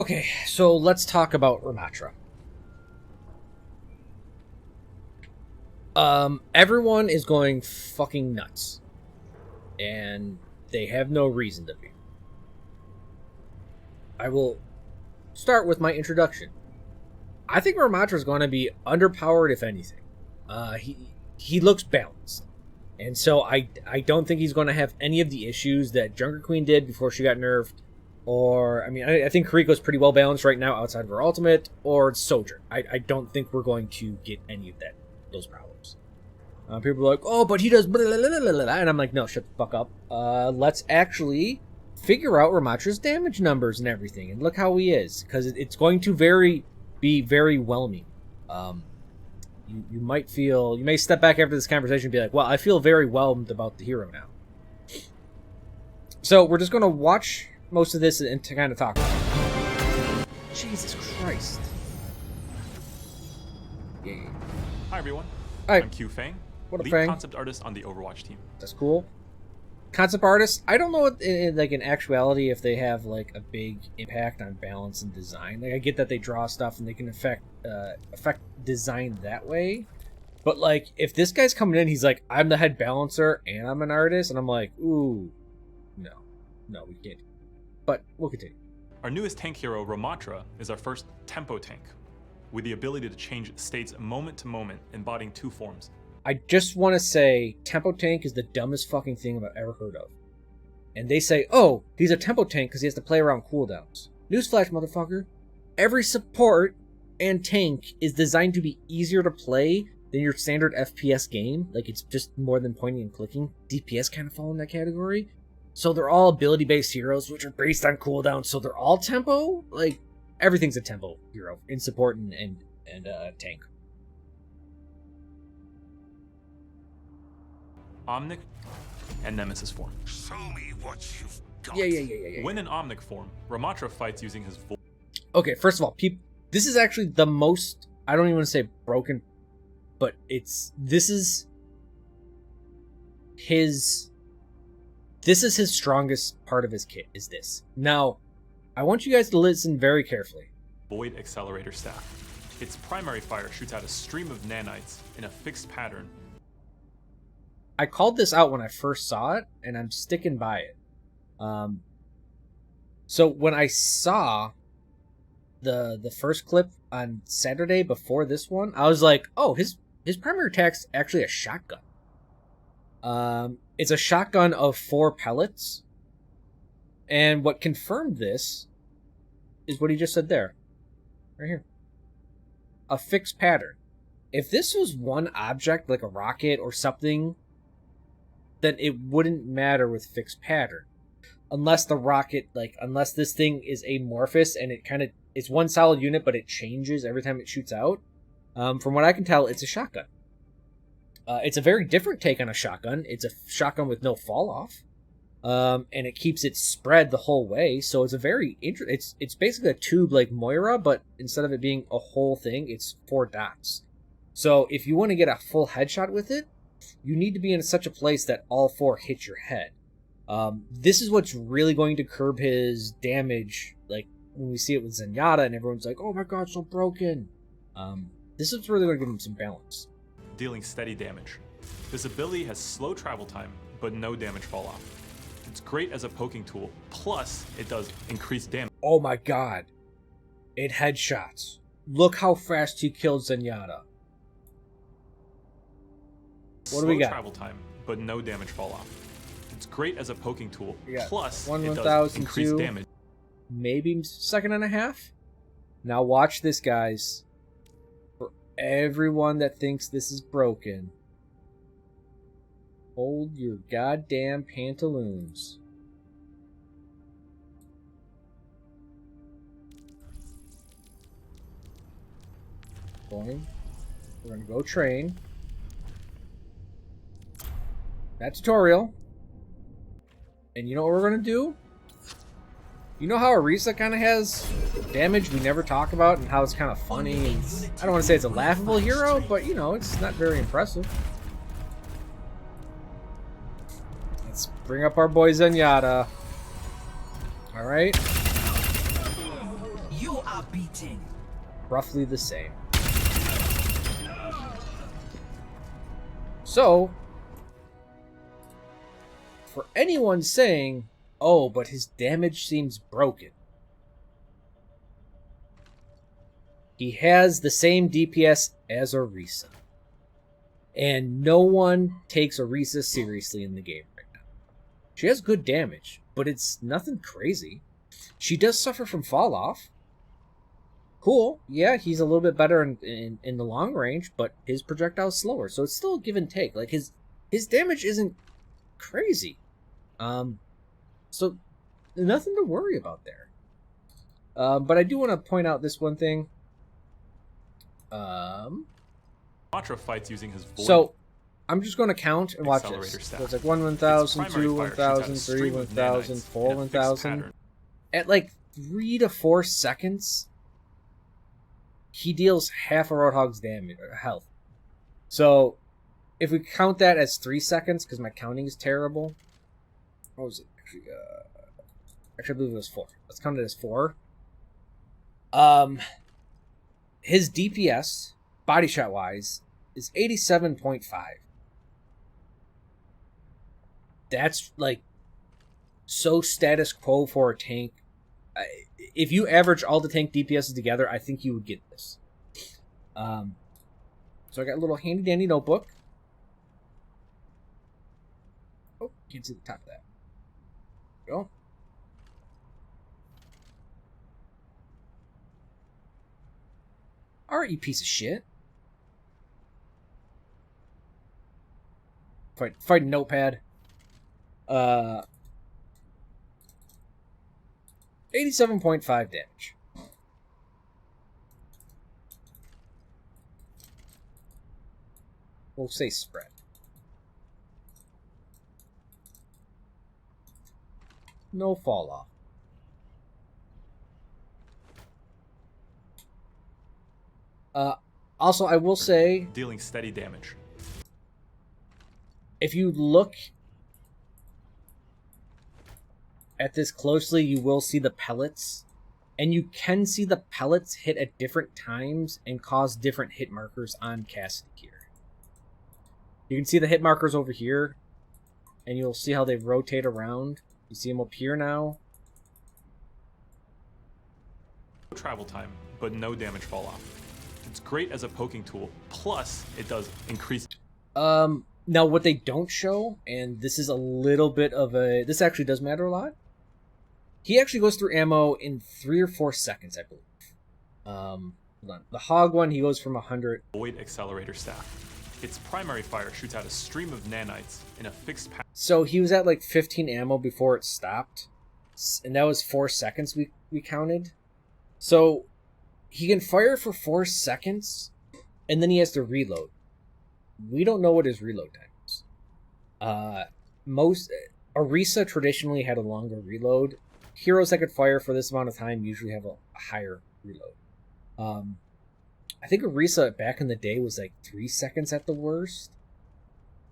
Okay, so let's talk about Ramattra. Everyone is going fucking nuts. And they have no reason to be. I will start with my introduction. I think Ramattra is going to be underpowered, if anything. He looks balanced. And so I don't think he's going to have any of the issues that Junker Queen did before she got nerfed. Or, I mean, I think Kariko's pretty well balanced right now outside of her ultimate. Or Sojourn. I don't think we're going to get any of those problems. People are like, oh, but he does blah, blah, blah, blah, blah. And I'm like, no, shut the fuck up. Let's actually figure out Ramattra's damage numbers and everything. And look how he is. Because it's going to be very whelming. You may step back after this conversation and be like, well, I feel very whelmed about the hero now. So we're just going to watch most of this and to kind of talk about it. Jesus Christ. Yeah. Hi, everyone. Hi. I'm Q Fang, What up, lead Fang? concept artist on the Overwatch team. That's cool. Concept artists, I don't know in actuality if they have like a big impact on balance and design. Like I get that they draw stuff and they can affect design that way. But like if this guy's coming in, he's like, I'm the head balancer and I'm an artist, and I'm like, ooh, no, we can't. But we'll continue. Our newest tank hero, Ramattra, is our first tempo tank, with the ability to change states moment to moment, embodying 2 forms. I just want to say tempo tank is the dumbest fucking thing I've ever heard of. And they say, oh, he's a tempo tank because he has to play around cooldowns. Newsflash, motherfucker. Every support and tank is designed to be easier to play than your standard FPS game. Like, it's just more than pointing and clicking. DPS kind of fall in that category. So they're all ability-based heroes, which are based on cooldowns, so they're all tempo? Like, everything's a tempo hero in support and tank. Omnic and Nemesis form. Show me what you've got. Yeah. When in Omnic form, Ramattra fights using his Okay, first of all, this is actually the most, I don't even want to say broken, but this is his strongest part of his kit, is this. Now, I want you guys to listen very carefully. Void Accelerator staff. Its primary fire shoots out a stream of nanites in a fixed pattern. I called this out when I first saw it, and I'm sticking by it. So when I saw the first clip on Saturday before this one, I was like, oh, his primary attack's actually a shotgun. It's a shotgun of 4 pellets. And what confirmed this is what he just said there. Right here. A fixed pattern. If this was one object, like a rocket or something, then it wouldn't matter with fixed pattern. Unless the rocket, unless this thing is amorphous and it's one solid unit, but it changes every time it shoots out. From what I can tell, it's a shotgun. It's a very different take on a shotgun. It's a shotgun with no fall off. And it keeps it spread the whole way. So it's a very it's basically a tube like Moira, but instead of it being a whole thing, it's 4 dots. So if you want to get a full headshot with it, you need to be in such a place that all 4 hit your head. This is what's really going to curb his damage, like when we see it with Zenyatta and everyone's like, oh my god, so broken. This is really going to give him some balance. Dealing steady damage. This ability has slow travel time, but no damage fall off. It's great as a poking tool, plus it does increased damage. Oh my god. It headshots. Look how fast he killed Zenyatta. What do we got? Slow travel time, but no damage fall off. It's great as a poking tool, plus it does 1,002, increased damage. Maybe second and a half? Now watch this, guys. For everyone that thinks this is broken, hold your goddamn pantaloons. Going. We're gonna go train. That tutorial. And you know what we're gonna do? You know how Orisa kind of has damage we never talk about and how it's kind of funny? I don't want to say it's a laughable hero, but you know, it's not very impressive. Let's bring up our boy Zenyatta. Alright. You are beaten. Roughly the same. So, for anyone saying, oh, but his damage seems broken, he has the same DPS as Orisa. And no one takes Orisa seriously in the game right now. She has good damage, but it's nothing crazy. She does suffer from fall off. Cool, yeah, he's a little bit better in the long range, but his projectile's slower, so it's still a give and take. Like, his damage isn't crazy. So nothing to worry about there. But I do want to point out this one thing. Ramattra fights using his void. So I'm just going to count and watch Accelerator this. staff. So it's like 1, 1,000, Its 2, primary fire 1,000, shoots out a 3, stream of 1,000, nanites 4, in a fixed 1,000. pattern. At like 3 to 4 seconds, he deals half a Roadhog's damage or health. So if we count that as 3 seconds, because my counting is terrible. What was it? Actually, I believe it was 4. Let's count it as 4. His DPS, body shot wise, is 87.5. That's like so status quo for a tank. If you average all the tank DPSs together, I think you would get this. So I got a little handy dandy notebook. Oh, can't see the top of that. There we go. Alright, you piece of shit. Fight notepad. 87.5 damage. We'll say spread. No fall off. Also, I will say, Dealing steady damage. if you look at this closely, you will see the pellets. And you can see the pellets hit at different times and cause different hit markers on Cassidy here. You can see the hit markers over here, and you'll see how they rotate around. You see them up here now. Travel time, but no damage fall off. It's great as a poking tool, plus it does increase. Now what they don't show, and this is a little bit of a... This actually does matter a lot. He actually goes through ammo in 3 or 4 seconds, I believe. Hold on. The Hog one, he goes from 100. Void accelerator staff. Its primary fire shoots out a stream of nanites in a fixed path. So he was at like 15 ammo before it stopped. And that was 4 seconds we counted. So he can fire for 4 seconds, and then he has to reload. We don't know what his reload time is. Orisa traditionally had a longer reload. Heroes that could fire for this amount of time usually have a higher reload. I think Orisa back in the day was like 3 seconds at the worst.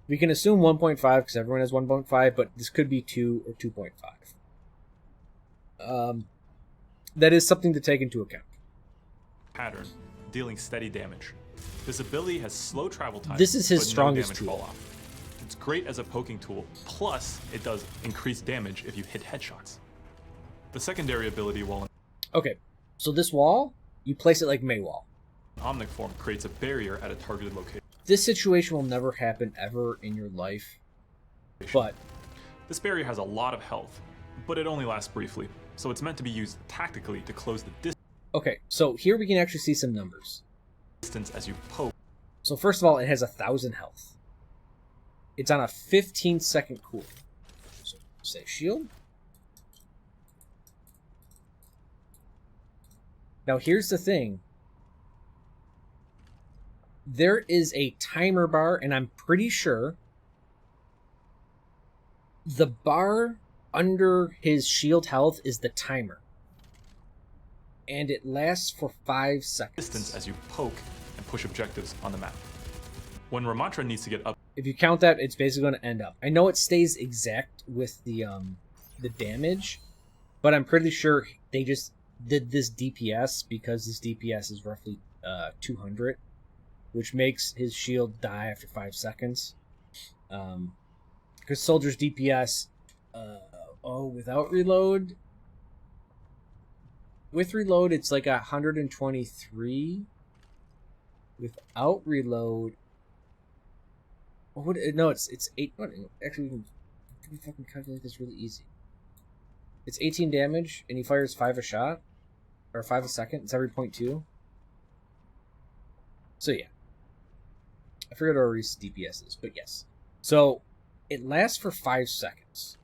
We can assume 1.5 because everyone has 1.5, but this could be 2 or 2.5. That is something to take into account. Pattern, dealing steady damage. This ability has slow travel time. This is his but strongest no damage tool. fall off. It's great as a poking tool, plus it does increase damage if you hit headshots. The secondary ability while Okay, so this wall, you place it like Maywall. in Omnic form creates a barrier at a targeted location. This situation will never happen ever in your life, but This barrier has a lot of health, but it only lasts briefly, so it's meant to be used tactically to close the okay, so here we can actually see some numbers. distance as you poke. So first of all, it has 1,000 health. It's on a 15-second cooldown. So say shield. Now here's the thing. There is a timer bar, and I'm pretty sure the bar under his shield health is the timer. And it lasts for 5 seconds. Distance as you poke and push objectives on the map. When Ramattra needs to get up, If you count that, it's basically going to end up. I know it stays exact with the damage, but I'm pretty sure they just did this DPS because this DPS is roughly 200, which makes his shield die after 5 seconds. Because soldier's DPS, without reload, with reload it's like 123. Without reload, it's 8. Actually, we can fucking calculate this really easy. It's 18 damage, and he fires 5 a shot, or 5 a second. It's every 0.2. So yeah, I forget what our Reese DPS is, but yes. So it lasts for 5 seconds,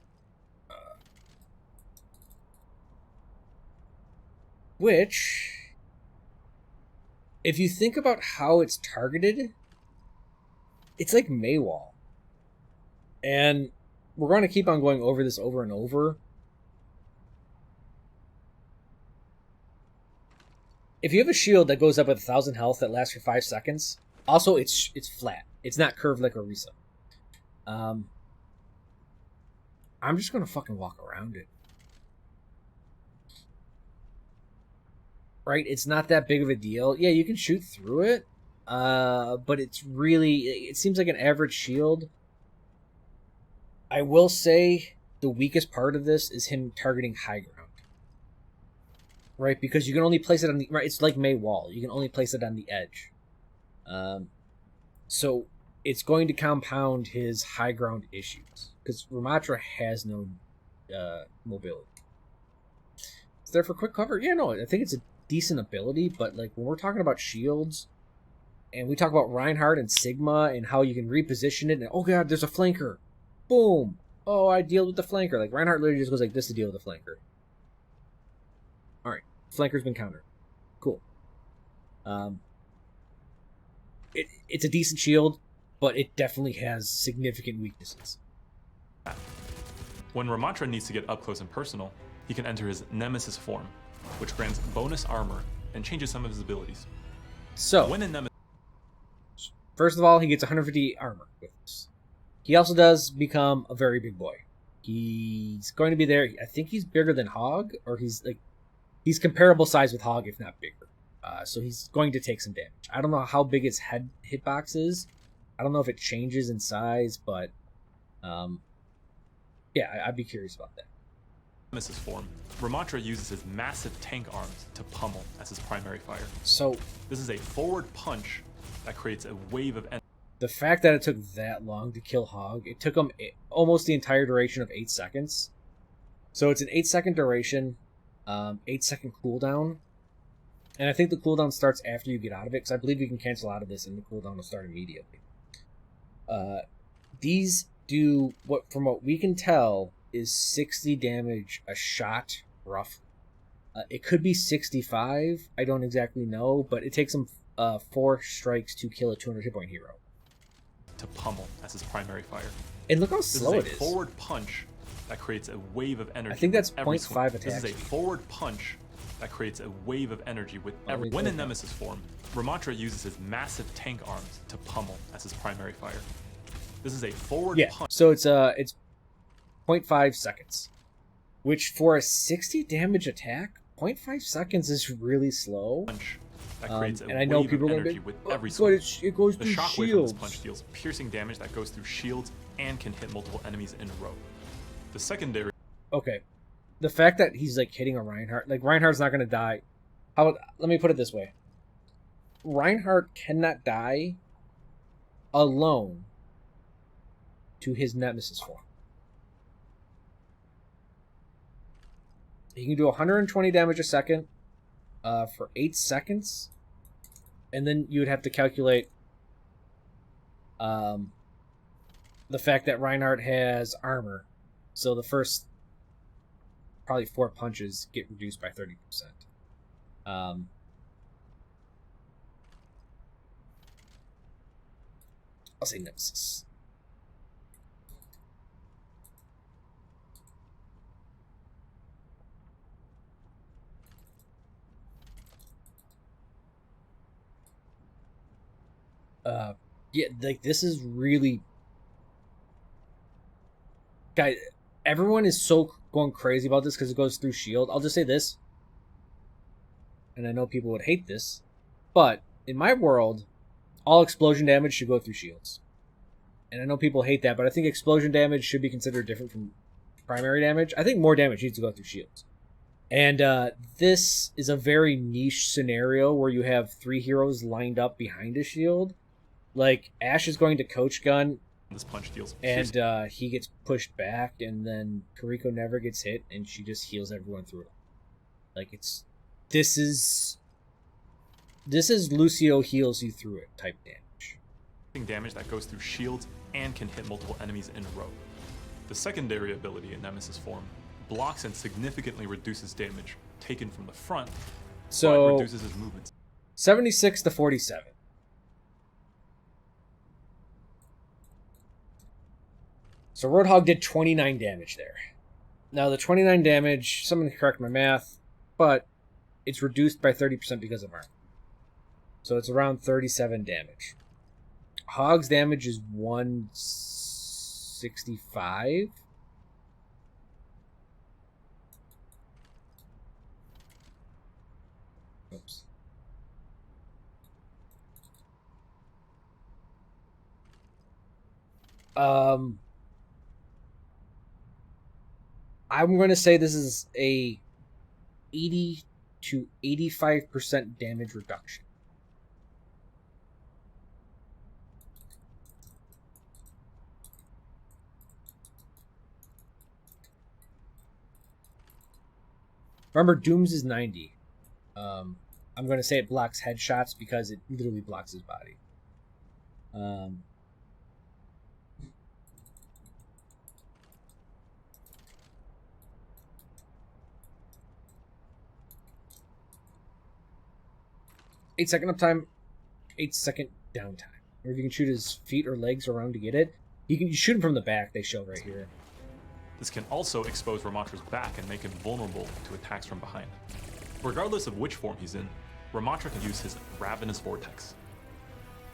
which, if you think about how it's targeted, it's like Maywall. And we're going to keep on going over this over and over. If you have a shield that goes up at 1,000 health that lasts for 5 seconds, also it's flat. It's not curved like Orisa. I'm just going to fucking walk around it. Right? It's not that big of a deal. Yeah, you can shoot through it, but it seems like an average shield. I will say the weakest part of this is him targeting high ground. Right? Because you can only place it on the... Right, it's like May Wall. You can only place it on the edge. So it's going to compound his high ground issues. Because Ramattra has no mobility. Is there for quick cover? Yeah, no, I think it's a decent ability, but like when we're talking about shields, and we talk about Reinhardt and Sigma, and how you can reposition it, and oh god, there's a flanker. Boom. Oh, I deal with the flanker. Like, Reinhardt literally just goes like this to deal with the flanker. Alright. Flanker's been countered. Cool. It's a decent shield, but it definitely has significant weaknesses. When Ramattra needs to get up close and personal, he can enter his Nemesis form, which grants bonus armor and changes some of his abilities. So, when in Nemesis... First of all, he gets 150 armor with this. He also does become a very big boy. He's going to be there. I think he's bigger than Hog, or he's comparable size with Hog, if not bigger. So he's going to take some damage. I don't know how big his hitbox is. I don't know if it changes in size, but yeah, I'd be curious about that. Nemesis form, Ramattra uses his massive tank arms to pummel as his primary fire. So this is a forward punch that creates a wave of energy. The fact that it took that long to kill Hog, it took him almost the entire duration of 8 seconds. So it's an 8-second duration, 8-second cooldown. And I think the cooldown starts after you get out of it, because I believe you can cancel out of this and the cooldown will start immediately. These do, from what we can tell, is 60 damage a shot, rough. It could be 65, I don't exactly know, but it takes him 4 strikes to kill a 200 hit point hero. To pummel as his primary fire. And look how slow it is. This is a forward punch that creates a wave of energy. I think that's 0.5 attack. This is a forward punch that creates a wave of energy with every... When in Nemesis form, Ramattra uses his massive tank arms to pummel as his primary fire. This is a forward punch. So it's 0.5 seconds. Which for a 60 damage attack, 0.5 seconds is really slow. That creates a and I know wave people of are energy going with to be, every but swing. it goes the through shockwave shields. of this punch deals piercing damage that goes through shields and can hit multiple enemies in a row. The secondary... Okay. The fact that he's like hitting a Reinhardt, like Reinhardt's not going to die. Let me put it this way. Reinhardt cannot die alone to his Nemesis form. He can do 120 damage a second for 8 seconds. And then you would have to calculate the fact that Reinhardt has armor. So the first probably 4 punches get reduced by 30%. I'll say Nemesis. Yeah, like this is really, guys. Everyone is so going crazy about this because it goes through shield. I'll just say this: and I know people would hate this, but in my world, all explosion damage should go through shields. And I know people hate that, but I think explosion damage should be considered different from primary damage. I think more damage needs to go through shields. And this is a very niche scenario where you have 3 heroes lined up behind a shield. Like, Ashe is going to Coach Gun, This punch deals. and he gets pushed back, and then Kariko never gets hit, and she just heals everyone through it. Like, this is Lucio heals you through it type damage. Damage that goes through shields and can hit multiple enemies in a row. The secondary ability in Nemesis form blocks and significantly reduces damage taken from the front, but So reduces his movements. 76 to 47. So Roadhog did 29 damage there. Now the 29 damage, someone can correct my math, but it's reduced by 30% because of armor. So it's around 37 damage. Hog's damage is 165. Oops. I'm going to say this is a 80 to 85% damage reduction. Remember, Doom's is 90. I'm going to say it blocks headshots because it literally blocks his body. 8-second uptime, 8-second downtime. Or if you can shoot his feet or legs around to get it, you can shoot him from the back. They show right here. This can also expose Ramattra's back and make him vulnerable to attacks from behind. Regardless of which form he's in, Ramattra can use his Ravenous vortex.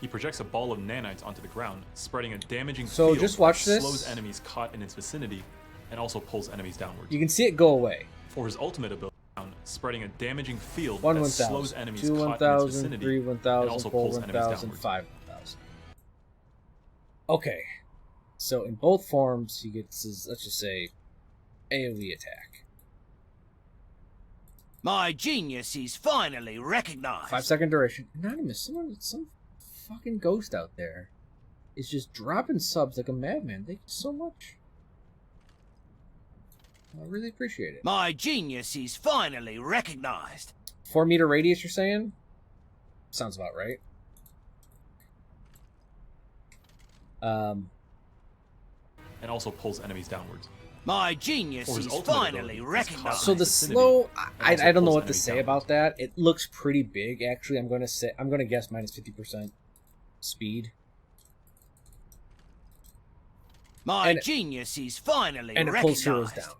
He projects a ball of nanites onto the ground, spreading a damaging field just watch that this. slows enemies caught in its vicinity and also pulls enemies downwards. You can see it go away. For his ultimate ability, spreading a damaging field 1 that 1,000, slows enemies 2 caught in its 1,000, vicinity 3 and 1,000, also 4 pulls enemies 1,000, downwards. 5 1,000. Okay. So in both forms, he gets his, let's just say, AoE attack. My genius is finally recognized. 5-second duration. Anonymous, some fucking ghost out there is just dropping subs like a madman. Thank you so much. I really appreciate it. My genius is finally recognized. 4-meter radius, you're saying? Sounds about right. And also pulls enemies downwards. My genius Or his is ultimate finally ability is recognized. caught So the vicinity, slow, and also I don't know pulls what to enemies say downwards. about that. It looks pretty big, actually. I'm gonna guess minus 50% speed. My and- genius is finally And it pulls heroes recognized. down.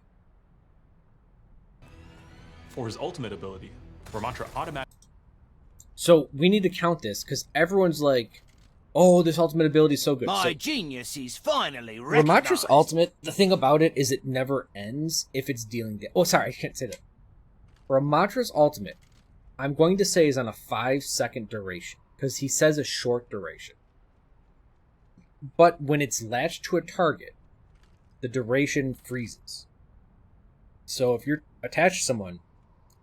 For his ultimate ability, Ramattra automatically So we need to count this because everyone's like, "Oh, this ultimate ability is so good." My So genius is finally recognized. Ramatra's ultimate, the thing about it is it never ends if it's dealing damage. Oh, sorry, I can't say that. Ramatra's ultimate, I'm going to say, is on a 5-second duration because he says a short duration. But when it's latched to a target, the duration freezes. So if you're attached to someone,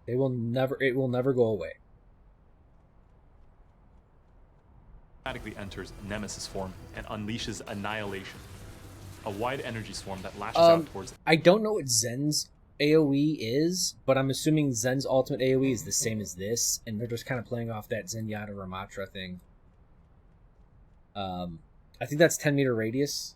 it will never go away. enters Nemesis form and unleashes Annihilation, a wide energy swarm that lashes out towards. I don't know what Zen's AoE is, but I'm assuming Zen's ultimate AoE is the same as this, and they're just kind of playing off that Zenyatta Ramattra thing. I think that's 10-meter radius.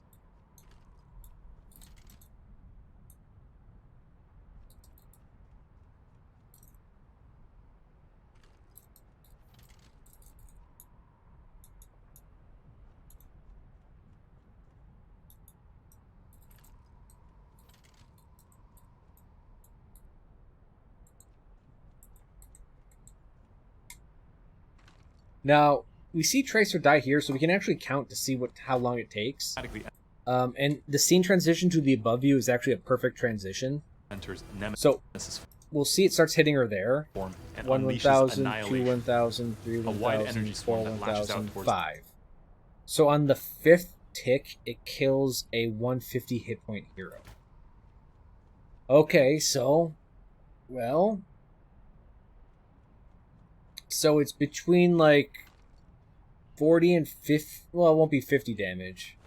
Now, we see Tracer die here, so we can actually count to see how long it takes. And the scene transition to the above view is actually a perfect transition. Enters Nemesis. So, we'll see it starts hitting her there. Form and 1 unleashes 1000, 2 annihilation. 1000, 3 A wide 1000, energy 4 swarm that lashes out 1000, towards 5. So on the 5th tick, it kills a 150 hit point hero. Okay, so, well, so it's between like 40 and 50. Well, it won't be 50 damage.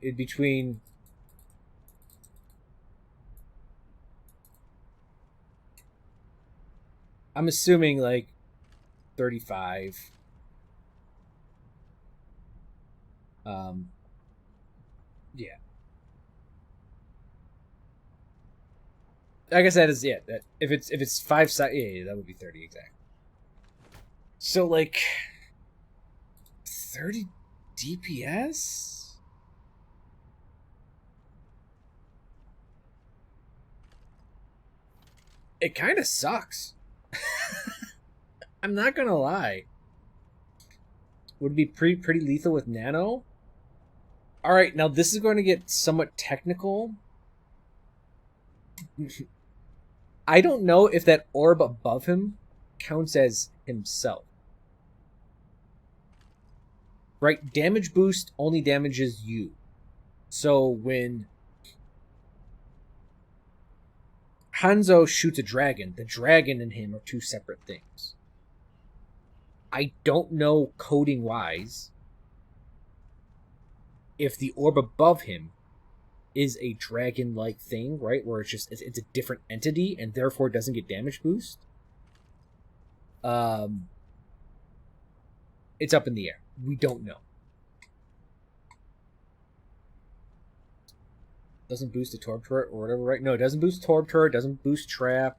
It'd between. I'm assuming like 35. Yeah. I guess that is that if it's 5 seconds, yeah, that would be 30 exactly. So like 30 DPS. It kind of sucks. I'm not gonna lie. Would be pretty lethal with nano. All right, now this is going to get somewhat technical. I don't know if that orb above him counts as himself. Right, damage boost only damages you. So when Hanzo shoots a dragon, the dragon and him are two separate things. I don't know coding wise if the orb above him is a dragon-like thing, right? Where it's a different entity and therefore doesn't get damage boost. It's up in the air. We don't know. Doesn't boost the Torb turret or whatever, right? No, it doesn't boost Torb turret, doesn't boost trap.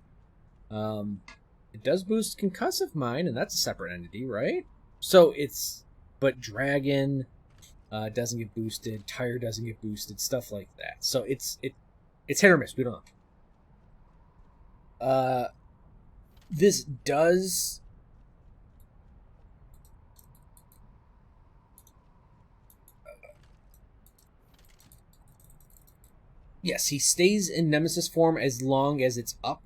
It does boost concussive mine, and that's a separate entity, right? So but dragon doesn't get boosted, tire doesn't get boosted, stuff like that. So it's hit or miss. We don't know. This does. Yes, he stays in Nemesis form as long as it's up.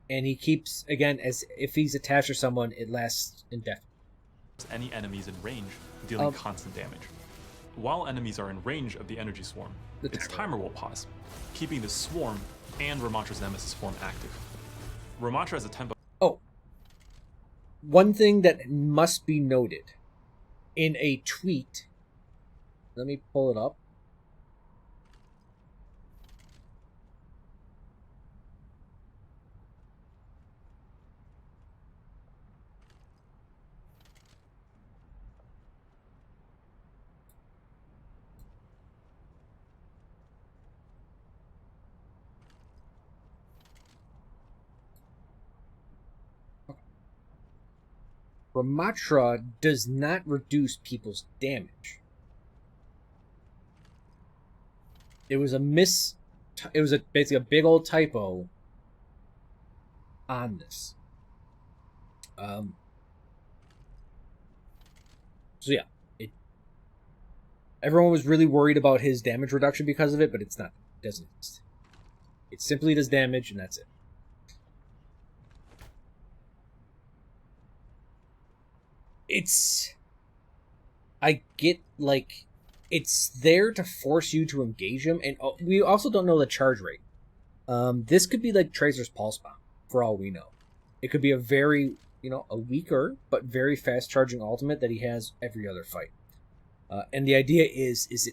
And he keeps, again, as if he's attached to someone, it lasts indefinitely. Any enemies in range, dealing constant damage. While enemies are in range of the energy swarm, its timer will pause, keeping the swarm and Ramattra's Nemesis form active. Ramattra has a tempo. Oh. One thing that must be noted. In a tweet, let me pull it up. Ramattra does not reduce people's damage. It was basically a big old typo on this. So yeah, everyone was really worried about his damage reduction because of it, but it's not. It doesn't exist. It simply does damage, and that's it. I get, like, it's there to force you to engage him, and we also don't know the charge rate. This could be like Tracer's Pulse Bomb, for all we know. It could be a very, a weaker, but very fast charging ultimate that he has every other fight. And the idea is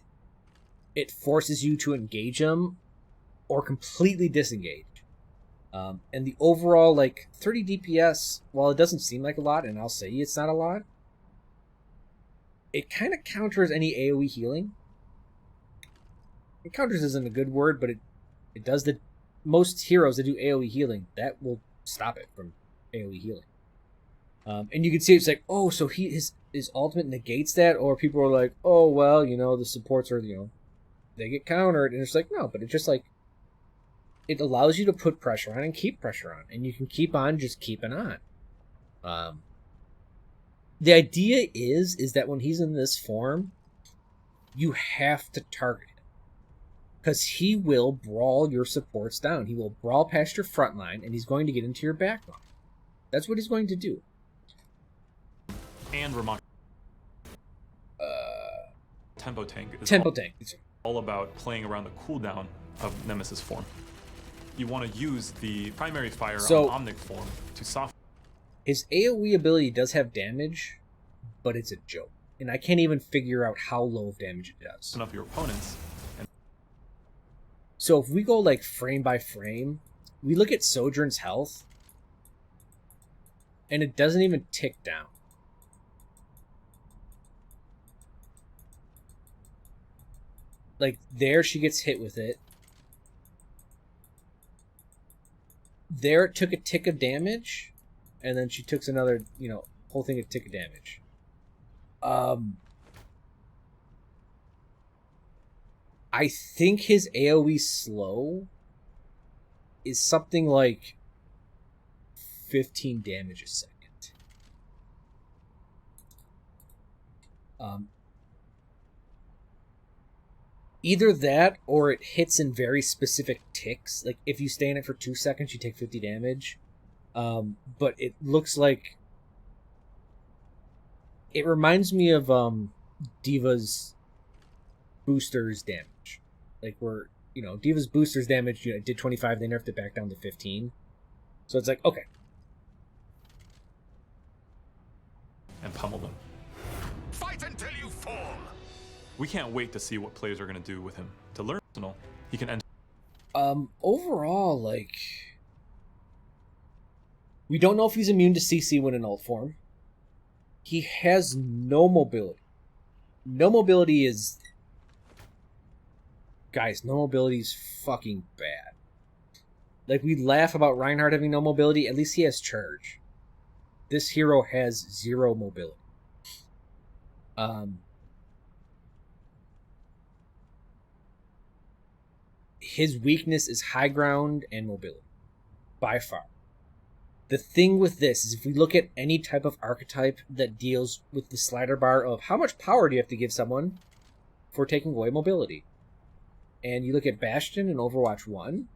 it forces you to engage him or completely disengage. And the overall, 30 DPS, while it doesn't seem like a lot, and I'll say it's not a lot, it kind of counters any AoE healing. It counters isn't a good word, but it does most heroes that do AoE healing, that will stop it from AoE healing. And you can see it's like, oh, so his ultimate negates that, or people are like, oh, well, the supports are, they get countered, and it's like, no, but it's just like, it allows you to put pressure on and keep pressure on, and you can keep on just keeping on. The idea is that when he's in this form, you have to target him. Because he will brawl your supports down. He will brawl past your front line, and he's going to get into your back line. That's what he's going to do. And Ramattra. Tempo tank is tank. All about playing around the cooldown of Nemesis form. You want to use the primary fire on Omnic form to soften. His AoE ability does have damage, but it's a joke. And I can't even figure out how low of damage it does. Enough your opponents. So if we go like frame by frame, we look at Sojourn's health, and it doesn't even tick down. Like, there she gets hit with it. There it took a tick of damage, and then she took another, whole thing of tick of damage. I think his AoE slow is something like 15 damage a second. Either that, or it hits in very specific ticks. Like, if you stay in it for 2 seconds, you take 50 damage. But it looks like... It reminds me of D.Va's boosters damage. Like, where, D.Va's boosters damage, it did 25, they nerfed it back down to 15. So it's like, okay. And pummel them. Fight until you fall! We can't wait to see what players are going to do with him. To learn Arsenal, he can enter. Overall, like... We don't know if he's immune to CC when in ult form. He has no mobility. No mobility is... Guys, no mobility is fucking bad. Like, we laugh about Reinhardt having no mobility. At least he has charge. This hero has 0 mobility. His weakness is high ground and mobility. By far. The thing with this is if we look at any type of archetype that deals with the slider bar of how much power do you have to give someone for taking away mobility. And you look at Bastion in Overwatch 1.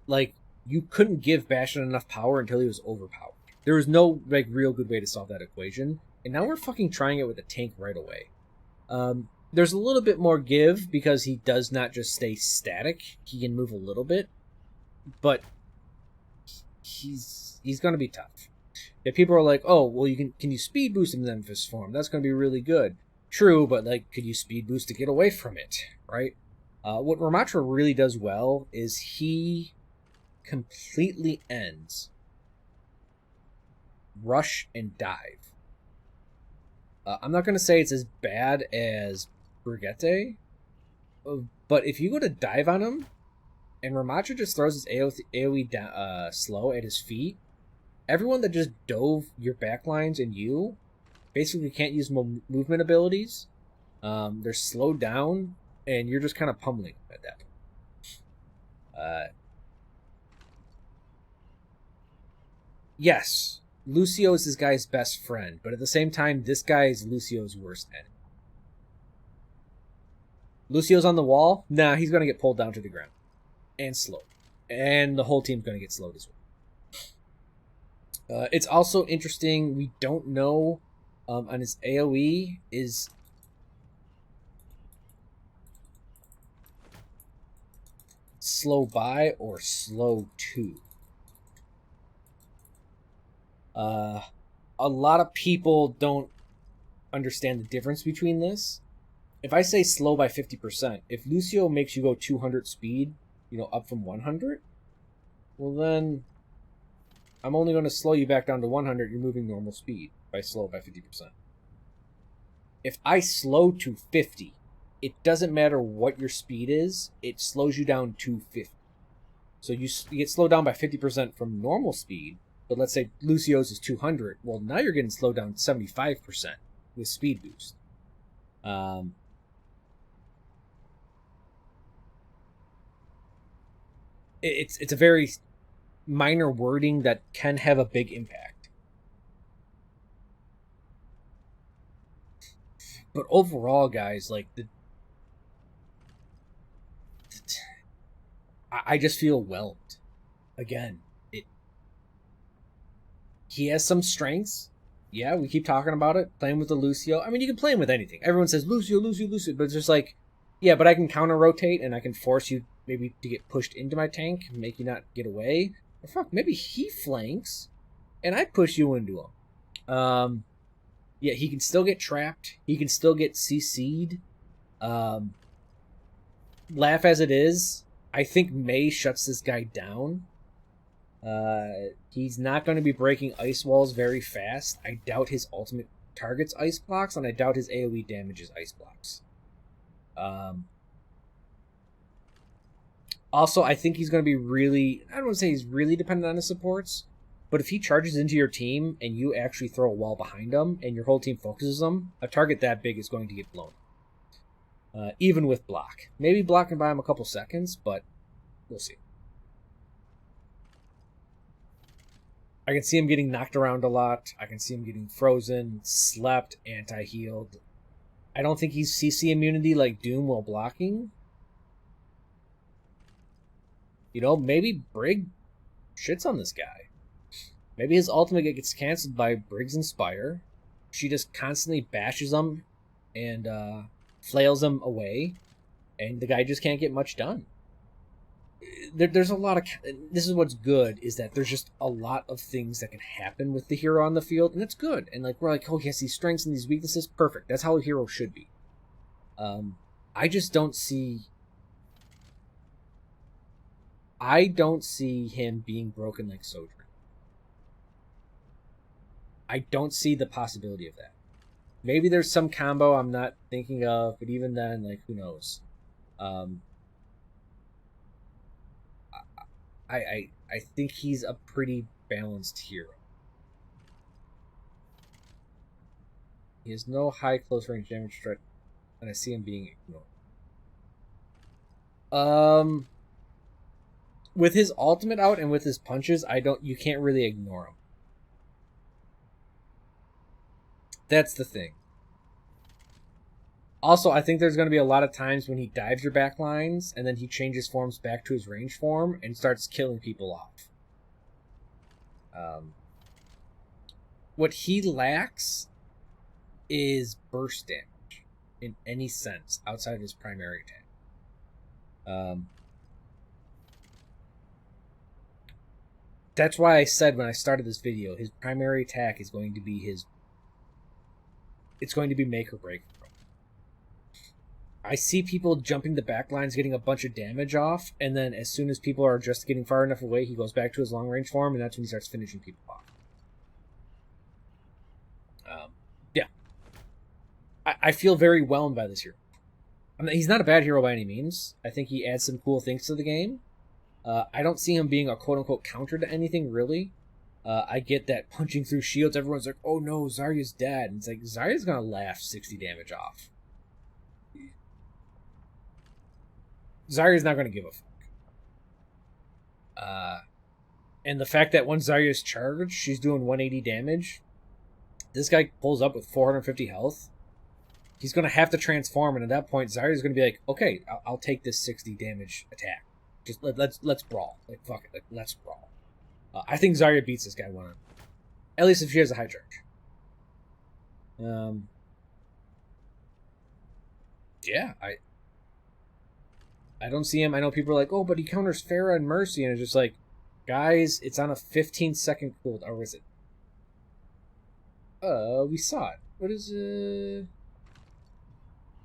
Like, you couldn't give Bastion enough power until he was overpowered. There was no, real good way to solve that equation. And now we're fucking trying it with a tank right away. There's a little bit more give because he does not just stay static. He can move a little bit. But he's going to be tough. Yeah, people are like, oh, well, can you speed boost in Nemesis form? That's going to be really good. True, but could you speed boost to get away from it, right? What Ramattra really does well is he completely ends rush and dive. I'm not going to say it's as bad as Brigitte, but if you go to dive on him, and Ramattra just throws his AoE slow at his feet, everyone that just dove your backlines and you basically can't use movement abilities. They're slowed down, and you're just kind of pummeling at that point. Yes, Lucio is this guy's best friend, but at the same time, this guy is Lucio's worst enemy. Lucio's on the wall? Nah, he's going to get pulled down to the ground. And slowed. And the whole team's going to get slowed as well. It's also interesting, we don't know on his AoE is... slow by or slow to. A lot of people don't understand the difference between this. If I say slow by 50%, if Lucio makes you go 200 speed, up from 100, well then, I'm only going to slow you back down to 100, you're moving normal speed by slow by 50%. If I slow to 50, it doesn't matter what your speed is, it slows you down to 50. So you get slowed down by 50% from normal speed, but let's say Lucio's is 200, well now you're getting slowed down 75% with speed boost. It's a very minor wording that can have a big impact. But overall, guys, I just feel whelmed. Again, he has some strengths. Yeah, we keep talking about it. Playing with the Lucio. I mean, you can play him with anything. Everyone says Lucio, Lucio, Lucio, but it's just like, yeah, but I can counter rotate and I can force you maybe to get pushed into my tank, make you not get away. Or fuck, maybe he flanks and I push you into him. Yeah, he can still get trapped. He can still get CC'd. Laugh as it is, I think May shuts this guy down. He's not going to be breaking ice walls very fast. I doubt his ultimate targets ice blocks, and I doubt his AoE damages ice blocks. Also, I think he's going to be really... I don't want to say he's really dependent on his supports, but if he charges into your team and you actually throw a wall behind him and your whole team focuses him, a target that big is going to get blown. Even with block. Maybe block can buy him a couple seconds, but we'll see. I can see him getting knocked around a lot. I can see him getting frozen, slept, anti-healed. I don't think he's CC immunity like Doom while blocking. You know, maybe Brig shits on this guy. Maybe his ultimate gets canceled by Brig's Inspire. She just constantly bashes him and flails him away, and the guy just can't get much done. There's a lot of... This is what's good, is that there's just a lot of things that can happen with the hero on the field, and that's good. And like we're like, oh, he has these strengths and these weaknesses. Perfect. That's how a hero should be. I just don't see... I don't see him being broken like Sojourn. I don't see the possibility of that. Maybe there's some combo I'm not thinking of, but even then, like, who knows? I think he's a pretty balanced hero. He has no high close range damage threat, and I see him being ignored. With his ultimate out and with his punches, you can't really ignore him. That's the thing. Also, I think there's going to be a lot of times when he dives your back lines and then he changes forms back to his range form and starts killing people off. What he lacks is burst damage in any sense outside of his primary attack. That's why I said when I started this video, his primary attack is going to be it's going to be make or break. I see people jumping the back lines, getting a bunch of damage off, and then as soon as people are just getting far enough away, he goes back to his long range form, and that's when he starts finishing people off. Yeah. I feel very whelmed by this hero. I mean, he's not a bad hero by any means. I think he adds some cool things to the game. I don't see him being a quote-unquote counter to anything, really. I get that punching through shields, everyone's like, oh no, Zarya's dead. And it's like, Zarya's gonna laugh 60 damage off. Zarya's not gonna give a fuck. And the fact that once Zarya's charged, she's doing 180 damage. This guy pulls up with 450 health. He's gonna have to transform, and at that point, Zarya's gonna be like, okay, I'll take this 60 damage attack. Just let's brawl. Like, fuck it, like, let's brawl. I think Zarya beats this guy one. At least if she has a high charge. Yeah, I don't see him. I know people are like, oh, but he counters Pharah and Mercy, and it's just like, guys, it's on a 15-second cooldown. Or is it? We saw it. What is it?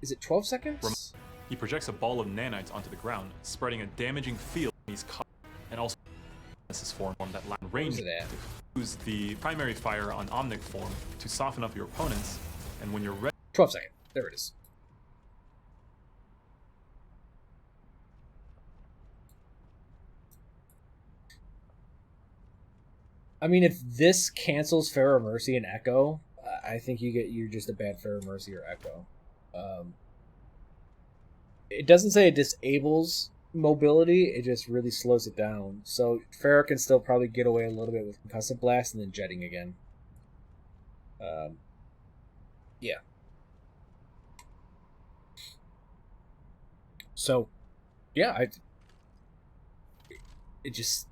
Is it 12 seconds? He projects a ball of nanites onto the ground, spreading a damaging field. He's caught, and also Nemesis form that range use the primary fire on Omnic form to soften up your opponents, and when you're ready. 12 seconds. There it is. I mean, if this cancels Pharah, Mercy, and Echo, I think you're just a bad Pharah, Mercy, or Echo. It doesn't say it disables mobility, it just really slows it down. So Pharah can still probably get away a little bit with Concussive Blast and then jetting again. Yeah. So, yeah, it just...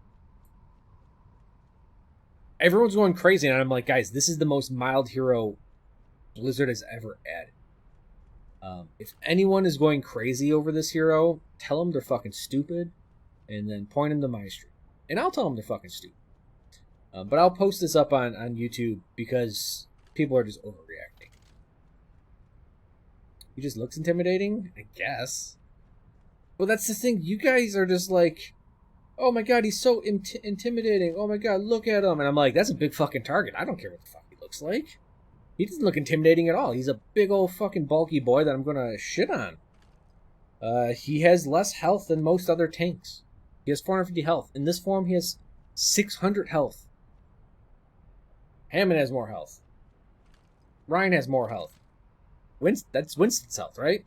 Everyone's going crazy, and I'm like, guys, this is the most mild hero Blizzard has ever added. If anyone is going crazy over this hero, tell them they're fucking stupid, and then point them to my stream. And I'll tell them they're fucking stupid. But I'll post this up on YouTube because people are just overreacting. He just looks intimidating, I guess. Well, that's the thing. You guys are just like, oh my god, he's so intimidating. Oh my god, look at him. And I'm like, that's a big fucking target. I don't care what the fuck he looks like. He doesn't look intimidating at all. He's a big old fucking bulky boy that I'm gonna shit on. He has less health than most other tanks. He has 450 health. In this form, he has 600 health. Hammond has more health. Ryan has more health. That's Winston's health, right?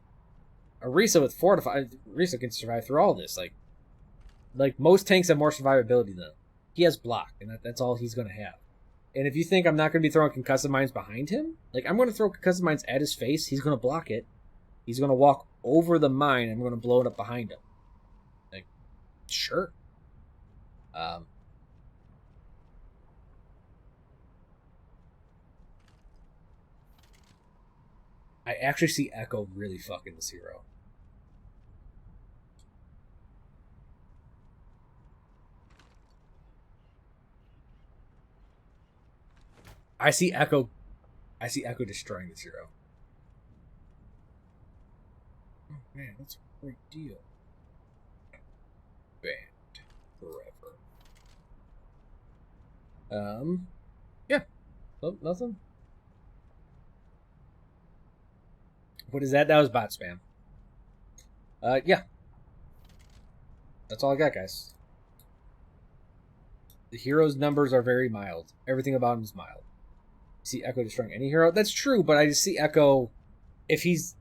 Orisa with 4 to 5. Orisa can survive through all this. Like most tanks have more survivability than him. He has block, and that's all he's gonna have. And if you think I'm not going to be throwing concussive mines behind him, like, I'm going to throw concussive mines at his face, he's going to block it. He's going to walk over the mine, and I'm going to blow it up behind him. Like, sure. I actually see Echo really fucking this hero. I see Echo destroying this hero. Oh man, that's a great deal. Banned forever. Yeah. Oh, nothing. What is that? That was bot spam. Yeah. That's all I got, guys. The hero's numbers are very mild. Everything about him is mild. See Echo destroying any hero? That's true, but I just see Echo, if he's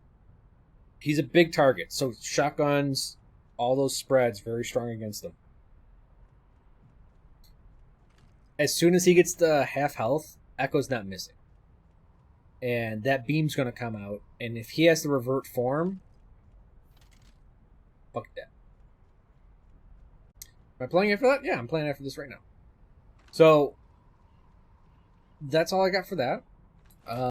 a big target, so shotguns, all those spreads, very strong against them. As soon as he gets to half health, Echo's not missing. And that beam's going to come out, and if he has to revert form, fuck that. Am I playing after that? Yeah, I'm playing after this right now. So, that's all I got for that.